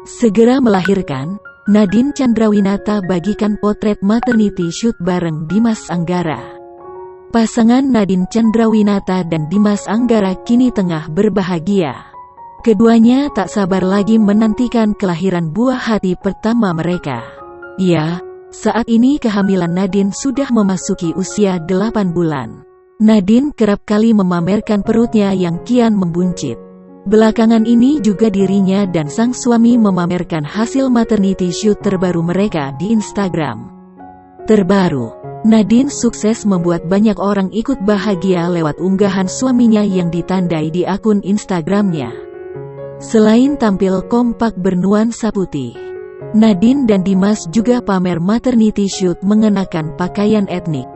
Segera melahirkan, Nadine Chandrawinata bagikan potret maternity shoot bareng Dimas Anggara. Pasangan Nadine Chandrawinata dan Dimas Anggara kini tengah berbahagia. Keduanya tak sabar lagi menantikan kelahiran buah hati pertama mereka. Ya, saat ini kehamilan Nadine sudah memasuki usia 8 bulan. Nadine kerap kali memamerkan perutnya yang kian membuncit. Belakangan ini juga dirinya dan sang suami memamerkan hasil maternity shoot terbaru mereka di Instagram. Terbaru, Nadine sukses membuat banyak orang ikut bahagia lewat unggahan suaminya yang ditandai di akun Instagramnya. Selain tampil kompak bernuansa putih, Nadine dan Dimas juga pamer maternity shoot mengenakan pakaian etnik.